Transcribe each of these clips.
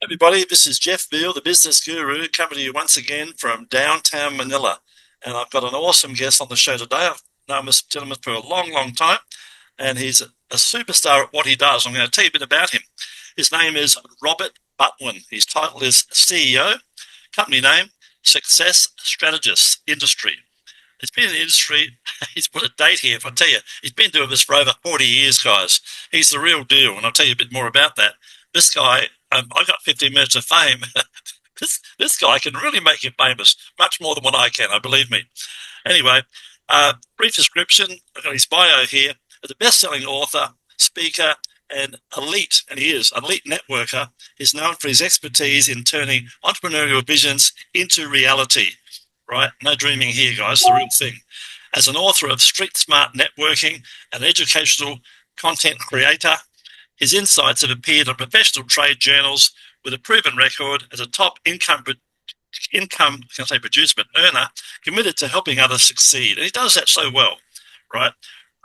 Everybody, this is Jeff Veale, the business guru, coming to you once again from downtown Manila. And I've got an awesome guest on the show today. I've known this gentleman for a long, long time, and he's a superstar at what he does. I'm going to tell you a bit about him. His name is Robert Butwin. His title is CEO, company name, Success Strategist Industry. He's been in the industry, he's put a date here, if I tell you, he's been doing this for over 40 years, guys. He's the real deal, and I'll tell you a bit more about that. This guy, I got 15 minutes of fame. this guy can really make you famous, much more than what I can, believe me. Anyway, brief description. I've got his bio here. As a best-selling author, speaker, and elite, and he is, elite networker, is known for his expertise in turning entrepreneurial visions into reality. Right? No dreaming here, guys, the real thing. As an author of Street Smart Networking and educational content creator, his insights have appeared on professional trade journals with a proven record as a top income producer, but earner, committed to helping others succeed. And he does that so well, right?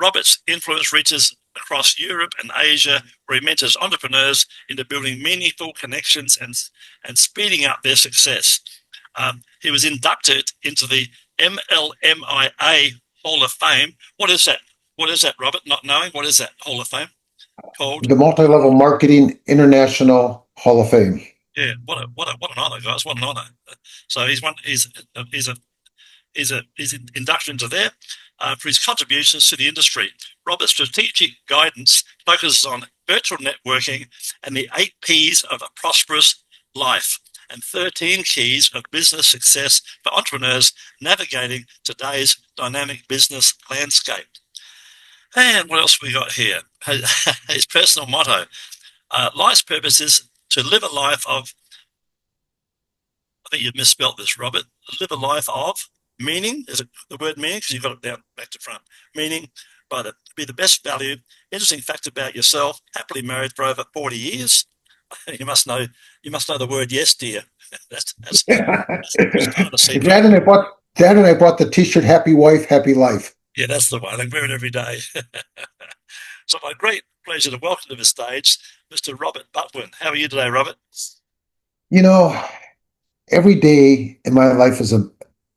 Robert's influence reaches across Europe and Asia, where he mentors entrepreneurs into building meaningful connections and speeding up their success. He was inducted into the MLMIA Hall of Fame. What is that? What is that, Robert? Not knowing, what is that Hall of Fame called? The Multi-Level Marketing International Hall of Fame. Yeah, what an honor, guys! What an honor. So he's induction into there for his contributions to the industry. Robert's strategic guidance focuses on virtual networking and the 8 P's of a prosperous life, and 13 keys of business success for entrepreneurs navigating today's dynamic business landscape. And what else we got here? His personal motto: life's purpose is to live a life of, I think you've misspelled this, Robert, live a life of meaning. Is it the word meaning? Because you've got it down back to front. Meaning, be the best value. Interesting fact about yourself: happily married for over 40 years. You must know the word yes, dear. That's kind of a secret. Dad and I bought the T-shirt "Happy Wife, Happy Life." Yeah, that's the one. I wear it every day. So my great pleasure to welcome to the stage Mr. Robert Butwin. How are you today, Robert? You know, every day in my life is an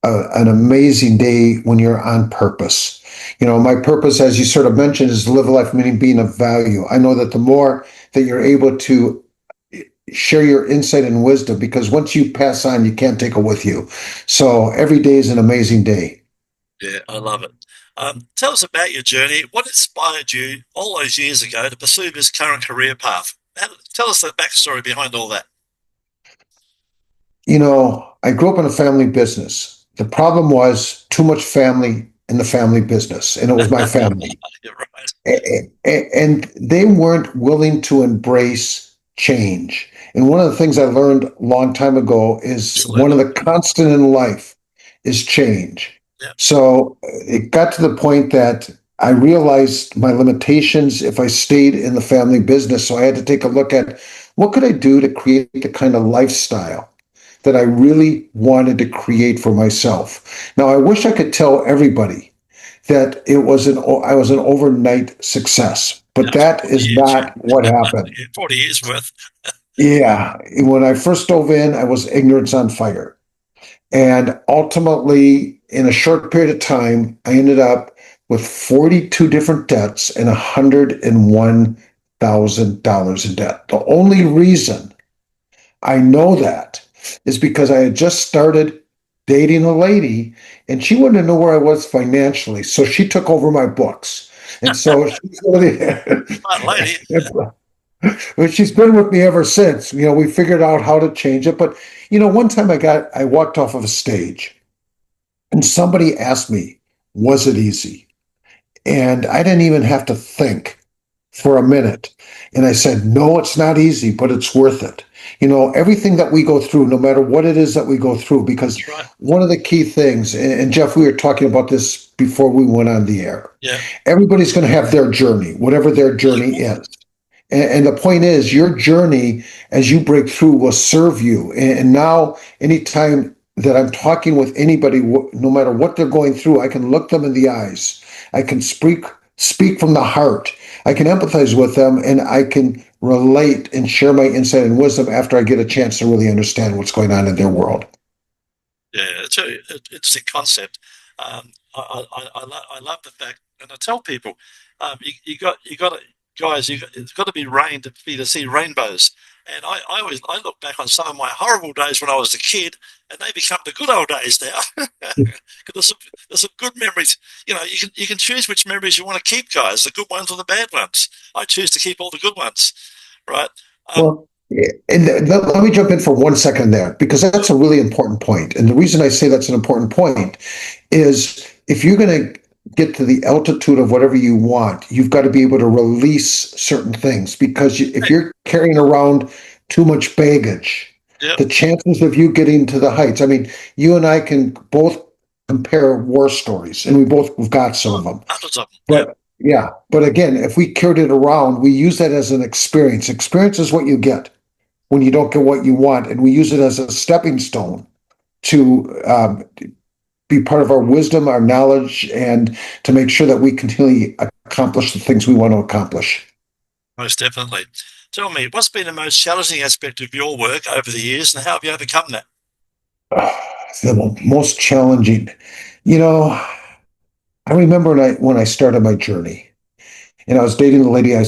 amazing day when you're on purpose. You know, my purpose, as you sort of mentioned, is to live a life meaning being of value. I know that the more that you're able to share your insight and wisdom, because once you pass on, you can't take it with you. So every day is an amazing day. Yeah, I love it. Tell us about your journey. What inspired you all those years ago to pursue this current career path? Tell us the backstory behind all that. You know, I grew up in a family business. The problem was too much family in the family business, and it was my family. You're right. And they weren't willing to embrace change. And one of the things I learned a long time ago is one of the constant in life is change. Yeah. So it got to the point that I realized my limitations if I stayed in the family business. So I had to take a look at what could I do to create the kind of lifestyle that I really wanted to create for myself. Now, I wish I could tell everybody that I was an overnight success, but that is not what happened. 40 years worth. Yeah. When I first dove in, I was ignorance on fire. And ultimately, in a short period of time, I ended up with 42 different debts and $101,000 in debt. The only reason I know that is because I had just started dating a lady, and she wanted to know where I was financially. So she took over my books. And so she's been with me ever since. You know, we figured out how to change it. But, you know, one time I walked off of a stage and somebody asked me, was it easy? And I didn't even have to think for a minute. And I said, no, it's not easy, but it's worth it. You know, everything that we go through, no matter what it is that we go through, because one of the key things, and Jeff, we were talking about this before we went on the air. Yeah. Everybody's going to have their journey, whatever their journey is. And the point is, your journey as you break through will serve you. And now, anytime that I'm talking with anybody, no matter what they're going through, I can look them in the eyes. I can speak from the heart. I can empathize with them, and I can relate and share my insight and wisdom after I get a chance to really understand what's going on in their world. Yeah, it's an interesting concept. I love the fact, and I tell people, you got to, guys, it's got to be rain to be to see rainbows. And I look back on some of my horrible days when I was a kid, and they become the good old days now. 'Cause there's some good memories. You can choose which memories you want to keep, guys, the good ones or the bad ones. I choose to keep all the good ones, right? Um, Well, and let me jump in for 1 second there, because that's a really important point. And the reason I say that's an important point is if you're going to get to the altitude of whatever you want, you've got to be able to release certain things. Because if you're carrying around too much baggage, yep, the chances of you getting to the heights, I mean, you and I can both compare war stories, and we've got some of them. hundreds of them. Yep, But yeah, but again, if we carried it around, we use that as an experience. Experience is what you get when you don't get what you want, and we use it as a stepping stone to be part of our wisdom, our knowledge, and to make sure that we continually accomplish the things we want to accomplish. most definitely. Tell me, what's been the most challenging aspect of your work over the years, and how have you overcome that? The most challenging, you know, I remember when I started my journey, and I was dating the lady I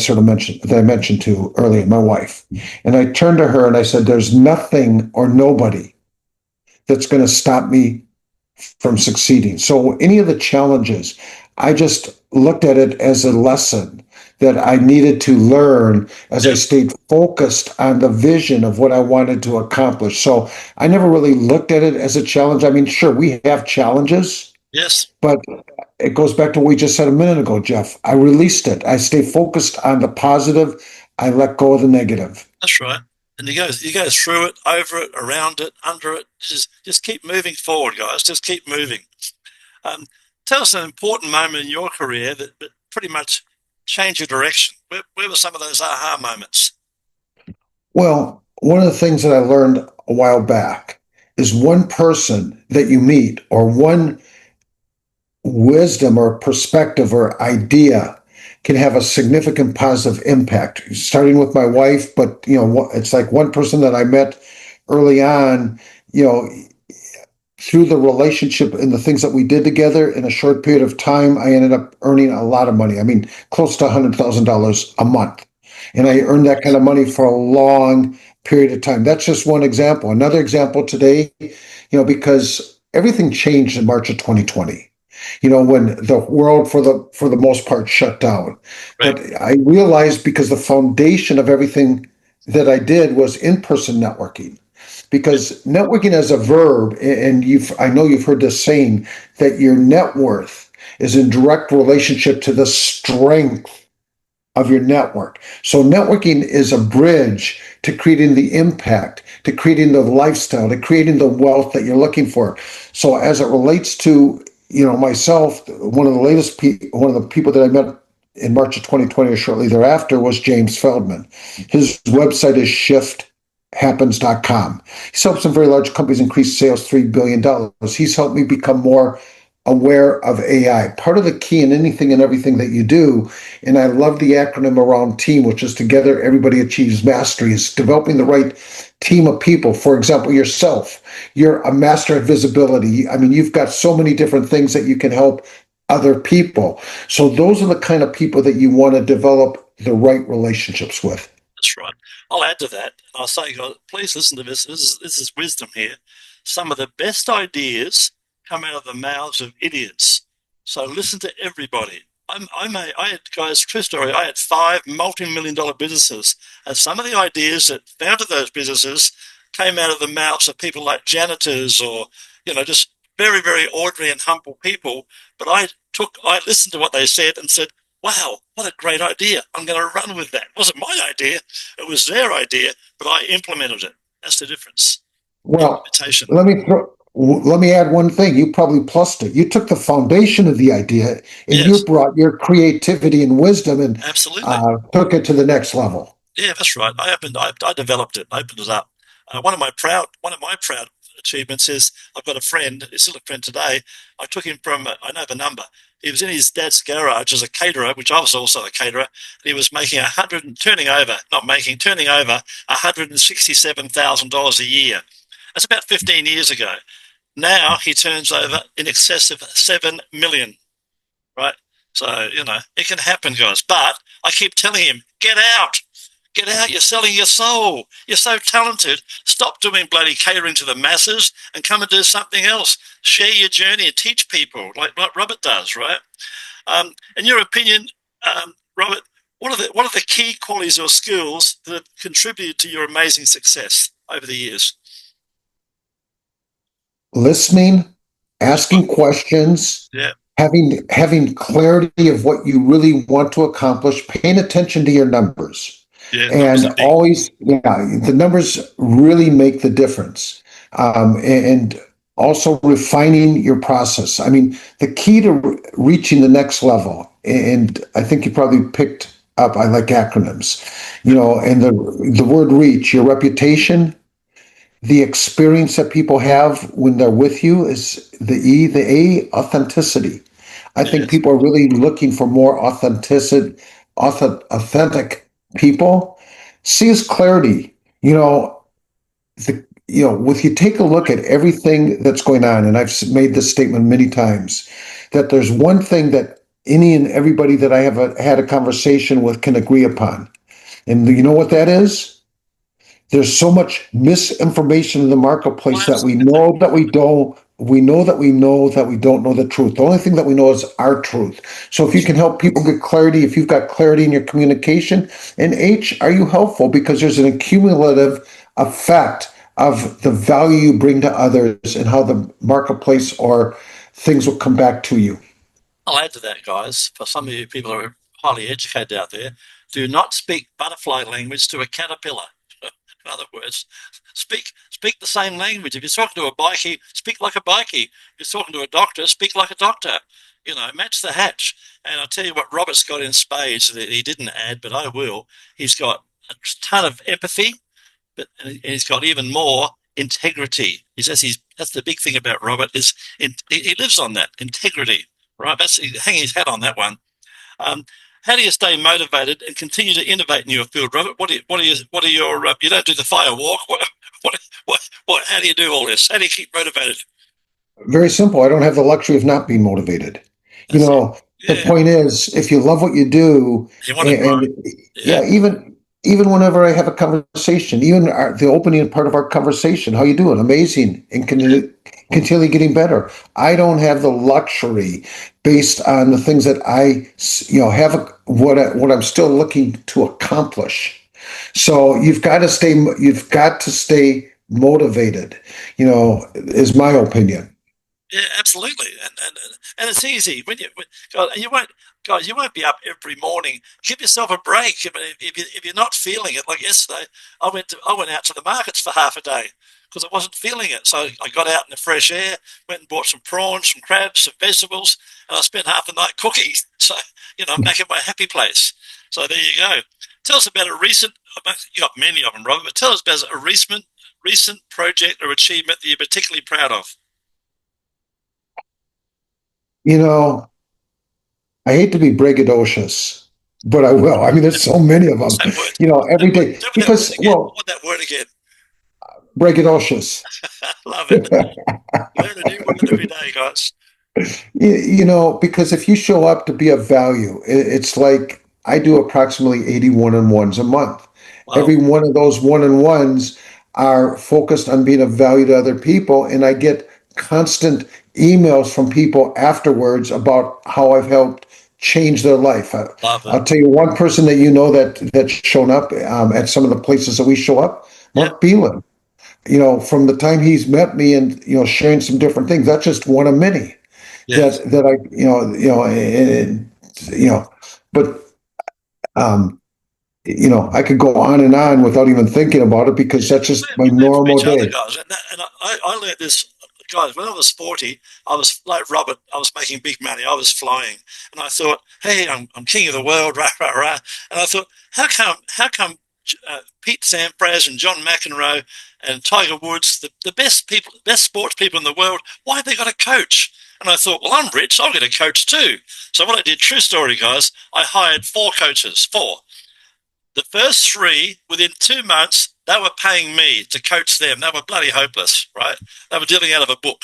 mentioned to earlier, my wife, and I turned to her and I said, "There's nothing or nobody that's going to stop me from succeeding." So any of the challenges, I just looked at it as a lesson that I needed to learn as I Yep, stayed focused on the vision of what I wanted to accomplish. So I never really looked at it as a challenge. I mean, sure, we have challenges, yes, but it goes back to what we just said a minute ago, Jeff. I released it. I stay focused on the positive. I let go of the negative. that's right. And you go through it, over it, around it, under it. Just keep moving forward, guys. Just keep moving. Um, Tell us an important moment in your career that pretty much changed your direction. Where were some of those aha moments? Well, one of the things that I learned a while back is one person that you meet, or one wisdom or perspective or idea, can have a significant positive impact, starting with my wife. But it's like one person that I met early on, you know through the relationship and the things that we did together, in a short period of time, I ended up earning a lot of money. I mean, close to $100,000 a month. And I earned that kind of money for a long period of time. That's just one example. Another example today, because everything changed in March of 2020, when the world for the most part shut down. Right. But I realized, because the foundation of everything that I did was in-person networking, because networking as a verb, and I know you've heard this saying, that your net worth is in direct relationship to the strength of your network. So networking is a bridge to creating the impact, to creating the lifestyle, to creating the wealth that you're looking for. So as it relates to myself, one of the people that I met in March of 2020 or shortly thereafter was James Feldman. His website is shifthappens.com. He's helped some very large companies increase sales $3 billion. He's helped me become more aware of AI. Part of the key in anything and everything that you do, and I love the acronym around team, which is together everybody achieves mastery, is developing the right team of people. For example, yourself, you're a master at visibility. I mean, you've got so many different things that you can help other people. So those are the kind of people that you want to develop the right relationships with. That's right. I'll add to that. I'll say, guys, please listen to this. This is wisdom here. Some of the best ideas come out of the mouths of idiots. So listen to everybody. I had, guys, true story. I had 5 multi-million-dollar businesses, and some of the ideas that founded those businesses came out of the mouths of people like janitors, or just very, very ordinary and humble people. But I listened to what they said and said, wow, what a great idea. I'm going to run with that. It wasn't my idea. It was their idea, but I implemented it. That's the difference. Well, Implementation. let me add one thing. You probably plussed it. You took the foundation of the idea and you Yes, brought your creativity and wisdom and absolutely. took it to the next level. Yeah, that's right. I developed it, opened it up. One of my proud achievements is I've got a friend, he's still a friend today. I took him from, I know the number, he was in his dad's garage as a caterer, which I was also a caterer. And he was making turning over $167,000 a year. That's about 15 years ago. Now he turns over in excess of 7 million, right? So, it can happen, guys. But I keep telling him, get out. Get out. You're selling your soul. You're so talented. Stop doing bloody catering to the masses and come and do something else. Share your journey and teach people like Robert does, right? In your opinion, Robert, what are the key qualities or skills that have contributed to your amazing success over the years? Listening, asking questions, Yeah. having clarity of what you really want to accomplish, paying attention to your numbers. Yeah, And always, the numbers really make the difference. And also refining your process. I mean, the key to reaching the next level, and I think you probably picked up, I like acronyms, and the word reach, your reputation, the experience that people have when they're with you is the E, the A, authenticity. I think people are really looking for more authentic people. C is clarity. If you take a look at everything that's going on, and I've made this statement many times, that there's one thing that any and everybody that I have had a conversation with can agree upon. And you know what that is? There's so much misinformation in the marketplace that we know that we don't. We know that we know that we don't know the truth. The only thing that we know is our truth. So if you can help people get clarity, if you've got clarity in your communication, and H, are you helpful? Because there's an accumulative effect of the value you bring to others and how the marketplace or things will come back to you. I'll add to that, guys. For some of you people who are highly educated out there, do not speak butterfly language to a caterpillar. In other words, speak the same language. If you're talking to a bikie, speak like a bikie. If you're talking to a doctor, speak like a doctor. Match the hatch. And I'll tell you what Robert's got in spades that he didn't add, but I will. He's got a ton of empathy, but he's got even more integrity. That's the big thing about Robert is he lives on that integrity, right? He's hanging his hat on that one. How do you stay motivated and continue to innovate in your field, Robert? What are your? You don't do the fire walk. How do you do all this? How do you keep motivated? Very simple. I don't have the luxury of not being motivated. The point is, if you love what you do, even whenever I have a conversation, even the opening part of our conversation, how you doing? Amazing, and continually getting better. I don't have the luxury, based on the things that I, have what I'm still looking to accomplish. So you've got to stay motivated. Is my opinion. Yeah, absolutely, and it's easy when you won't be up every morning. Give yourself a break. If you're not feeling it, like yesterday, I went out to the markets for half a day because I wasn't feeling it. So I got out in the fresh air, went and bought some prawns, some crabs, some vegetables, and I spent half the night cooking. So I'm back at my happy place. So there you go. Tell us about a recent. You got many of them, Robert, but tell us about a recent project or achievement that you're particularly proud of. I hate to be braggadocious, but I will. I mean, there's so many of them, every day. Because, what that word again? Braggadocious. Love it. Learn a new word every day, guys. Because if you show up to be of value, it's like I do approximately 80 one-on-ones a month. Wow. Every one of those one-on-ones are focused on being of value to other people, and I get constant emails from people afterwards about how I've helped change their life. I'll tell you one person that's shown up at some of the places that we show up, Mark Beelan. From the time he's met me and sharing some different things, that's just one of many. Yes. That I could go on and on without even thinking about it because that's just my normal day. Guys. And I learned this. Guys, when I was 40, I was like Robert. I was making big money. I was flying, and I thought, "Hey, I'm king of the world!" Rah rah rah. And I thought, how come Pete Sampras and John McEnroe and Tiger Woods, the best sports people in the world, why have they got a coach? And I thought, well, I'm rich. I'll get a coach too. So what I did, true story, guys, I hired 4 coaches, 4. The first 3, within 2 months, they were paying me to coach them. They were bloody hopeless, right? They were dealing out of a book.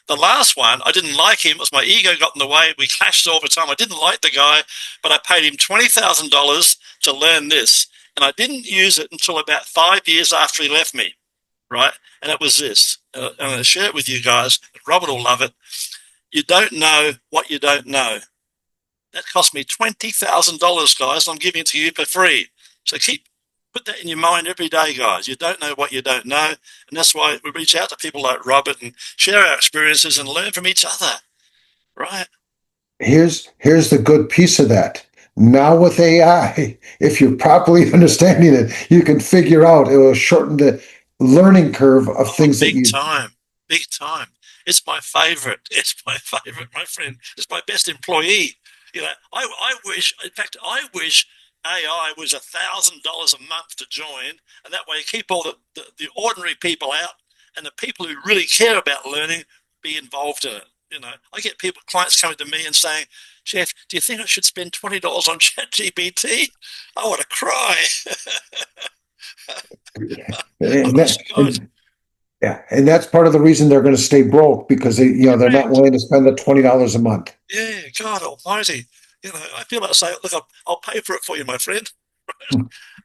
The last one, I didn't like him. It was my ego got in the way. We clashed all the time. I didn't like the guy, but I paid him $20,000 to learn this. And I didn't use it until about 5 years after he left me, right? And it was this. I'm going to share it with you guys. Robert will love it. You don't know what you don't know. That cost me $20,000, guys. I'm giving it to you for free. So put that in your mind every day, guys. You don't know what you don't know. And that's why we reach out to people like Robert and share our experiences and learn from each other, right? Here's the good piece of that. Now with AI, if you're properly understanding it, you can figure out it will shorten the learning curve of things that you. Big time. It's my favorite. It's my favorite, my friend. It's my best employee. You know, I wish, in fact, I wish AI was $1,000 a month to join, and that way keep all the ordinary people out, and the people who really care about learning be involved in it. You know, I get clients coming to me and saying, Jeff, do you think I should spend $20 on ChatGPT? I want to cry. Yeah, and that's part of the reason they're going to stay broke, because they're not willing to spend the $20 a month. Yeah, God Almighty. You know, I feel like saying, look, I'll pay for it for you, my friend.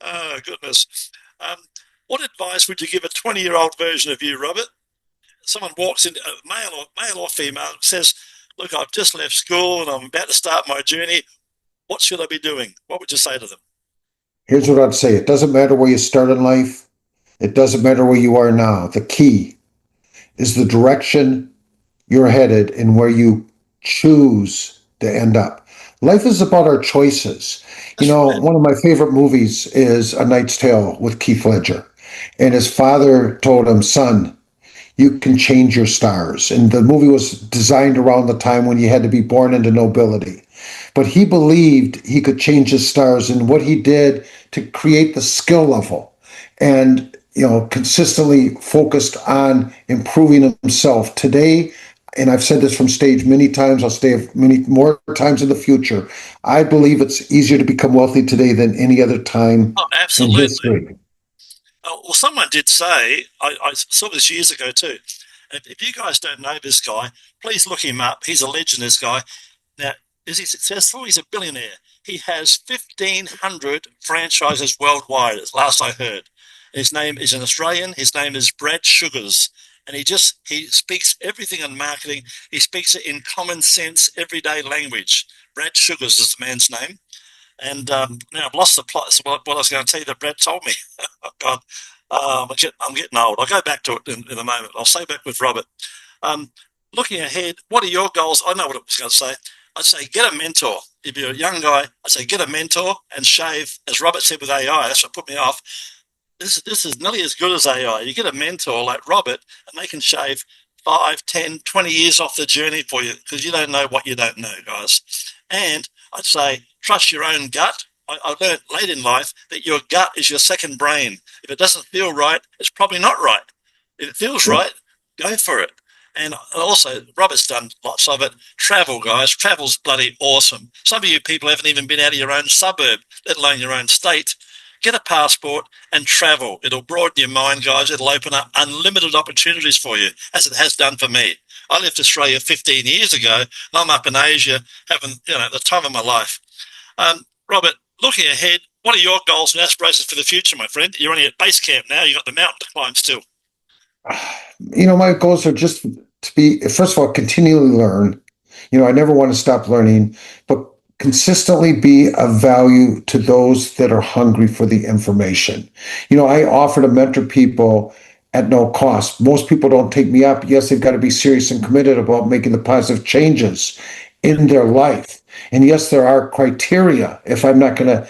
Oh, goodness. What advice would you give a 20-year-old version of you, Robert? Someone walks in, male or female, says, look, I've just left school and I'm about to start my journey. What should I be doing? What would you say to them? Here's what I'd say. It doesn't matter where you start in life. It doesn't matter where you are now. The key is the direction you're headed and where you choose to end up. Life is about our choices. One of my favorite movies is A Knight's Tale with Heath Ledger. And his father told him, son, you can change your stars. And the movie was designed around the time when you had to be born into nobility. But he believed he could change his stars, and what he did to create the skill level and consistently focused on improving himself. Today, and I've said this from stage many times, I'll say many more times in the future, I believe it's easier to become wealthy today than any other time in history. Well, someone did say, I saw this years ago too. If you guys don't know this guy, please look him up. He's a legend, this guy. Now, is he successful? He's a billionaire. He has 1,500 franchises worldwide, as last I heard. His name is an Australian. His name is Brad Sugars. And he speaks everything in marketing. He speaks it in common sense, everyday language. Brad Sugars is the man's name. And now I've lost the plot. So what I was going to tell you that Brad told me. Oh, God, I'm getting old. I'll go back to it in a moment. I'll stay back with Robert. Looking ahead, what are your goals? I know what I was going to say. I'd say get a mentor. If you're a young guy, I'd say get a mentor and shave. As Robert said with AI, that's what put me off. This is nearly as good as AI. You get a mentor like Robert, and they can shave 5, 10, 20 years off the journey for you, because you don't know what you don't know, guys. And I'd say trust your own gut. I learned late in life that your gut is your second brain. If it doesn't feel right, it's probably not right. If it feels right, go for it. And also, Robert's done lots of it. Travel, guys. Travel's bloody awesome. Some of you people haven't even been out of your own suburb, let alone your own state. Get a passport and travel. It'll broaden your mind, guys. It'll open up unlimited opportunities for you, as it has done for me. I left Australia 15 years ago, and I'm up in Asia having the time of my life. Robert, looking ahead, what are your goals and aspirations for the future, my friend? You're only at base camp now. You've got the mountain to climb still. My goals are just to be, first of all, continually learn. I never want to stop learning, but consistently be of value to those that are hungry for the information. I offer to mentor people at no cost. Most people don't take me up. Yes, they've got to be serious and committed about making the positive changes in their life. And yes, there are criteria if I'm not going to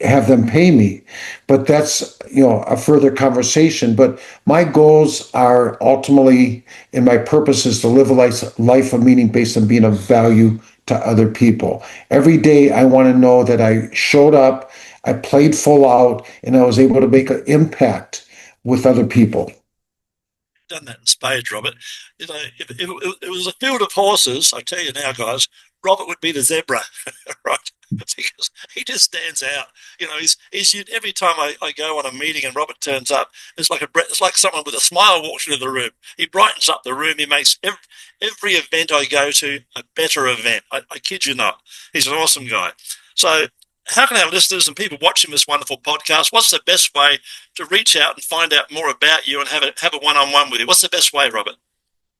have them pay me, but that's a further conversation. But my goals are ultimately, and my purpose is to live a life of meaning based on being of value to other people. Every day I want to know that I showed up, I played full out, and I was able to make an impact with other people. done that in spades, Robert. If it was a field of horses, I tell you now, guys, Robert would be the zebra, right? Because he just stands out. He's every time I go on a meeting and Robert turns up, it's like someone with a smile walks into the room. He brightens up the room. He makes every event I go to a better event. I kid you not. He's an awesome guy. So, how can our listeners and people watching this wonderful podcast, what's the best way to reach out and find out more about you and have a one-on-one with you? What's the best way, Robert?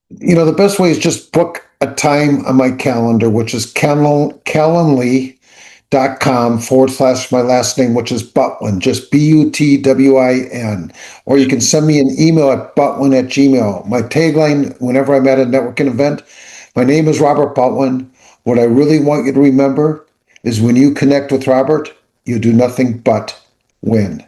The best way is just book a time on my calendar, which is calendly.com/my last name, which is Butwin, just Butwin. Or you can send me an email at butwin@gmail. My tagline, whenever I'm at a networking event, my name is Robert Butwin. What I really want you to remember is when you connect with Robert, you do nothing but win.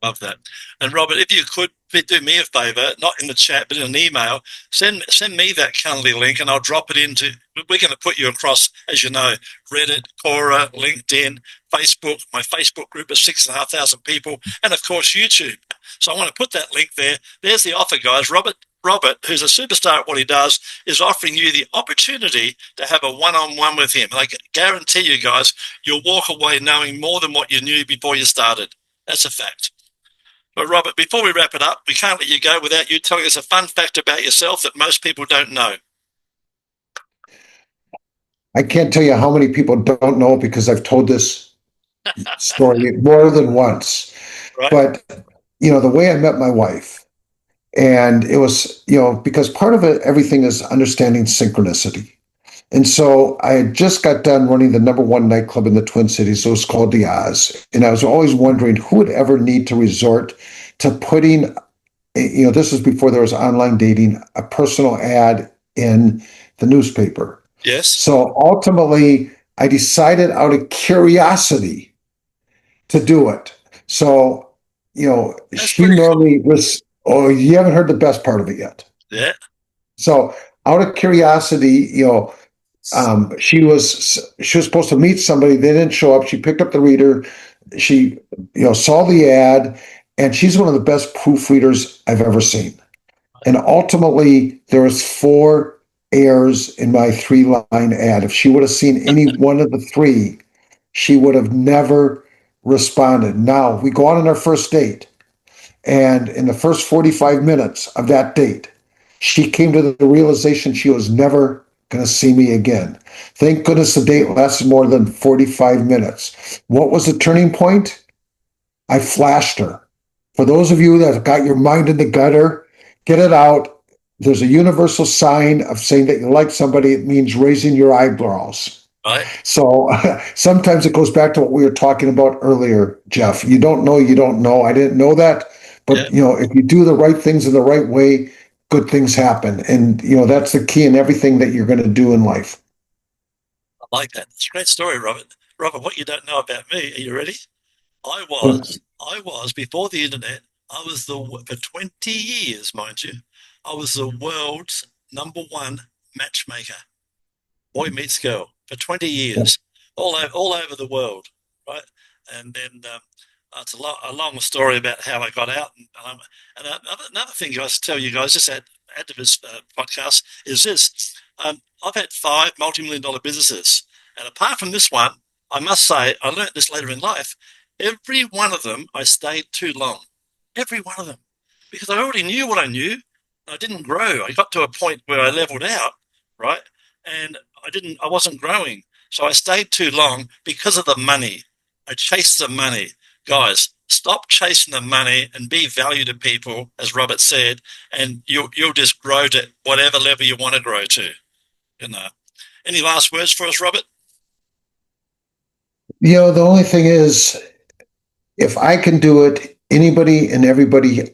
Love that. And Robert, if you could do me a favor, not in the chat, but in an email, send me that Calendly link and I'll drop it into, we're going to put you across, as you know, Reddit, Quora, LinkedIn, Facebook. My Facebook group is 6,500 people, and of course, YouTube. So I want to put that link there. There's the offer, guys. Robert, who's a superstar at what he does, is offering you the opportunity to have a one-on-one with him. And I guarantee you guys, you'll walk away knowing more than what you knew before you started. That's a fact. But Robert, before we wrap it up, we can't let you go without you telling us a fun fact about yourself that most people don't know. I can't tell you how many people don't know because I've told this story more than once. Right? But, the way I met my wife, and it was, because part of it, everything is understanding synchronicity. And so I had just got done running the #1 nightclub in the Twin Cities. It was called 𝐷𝐴𝐻. And I was always wondering who would ever need to resort to putting, this was before there was online dating, a personal ad in the newspaper. Yes. So ultimately, I decided out of curiosity to do it. So, she normally was, oh, you haven't heard the best part of it yet. Yeah. So out of curiosity, she was supposed to meet somebody. They didn't show up. She picked up the reader. She, saw the ad, and she's one of the best proofreaders I've ever seen. And ultimately, there was 4 errors in my 3-line ad. If she would have seen any one of the 3, she would have never responded. Now we go out on our first date, and in the first 45 minutes of that date, she came to the realization she was never going to see me again. Thank goodness the date lasted more than 45 minutes. What was the turning point? I flashed her. For those of you that have got your mind in the gutter, get it out. There's a universal sign of saying that you like somebody. It means raising your eyebrows. Right. So sometimes it goes back to what we were talking about earlier, Jeff. You don't know, you don't know. I didn't know that. But, if you do the right things in the right way, good things happen. And, that's the key in everything that you're going to do in life. I like that. It's a great story, Robert. Robert, what you don't know about me, are you ready? I was before the internet, for 20 years, mind you, I was the world's #1 matchmaker. Boy meets girl for 20 years, all over the world, right? And then it's a long story about how I got out. And another thing, guys, to tell you guys, just add to this podcast, is this. I've had 5 multi-million-dollar businesses. And apart from this one, I must say, I learned this later in life, every one of them, I stayed too long. Every one of them. Because I already knew what I knew. I didn't grow. I got to a point where I leveled out, right? And I wasn't growing. So I stayed too long because of the money. I chased the money. Guys, stop chasing the money and be value to people, as Robert said, and you'll just grow to whatever level you want to grow to. Any last words for us, Robert? The only thing is, if I can do it, anybody and everybody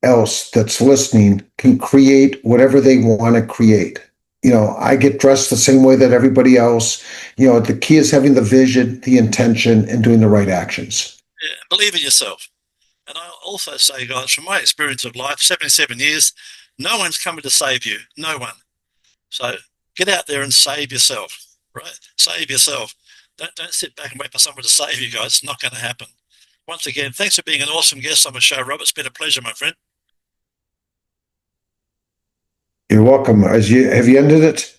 else that's listening can create whatever they want to create. I get dressed the same way that everybody else. The key is having the vision, the intention, and doing the right actions. Yeah, believe in yourself. And I'll also say, guys, from my experience of life, 77 years, no one's coming to save you. No one. So get out there and save yourself, right? Save yourself. Don't sit back and wait for someone to save you, guys. It's not going to happen. Once again, thanks for being an awesome guest on the show, Robert. It's been a pleasure, my friend. You're welcome. Have you ended it?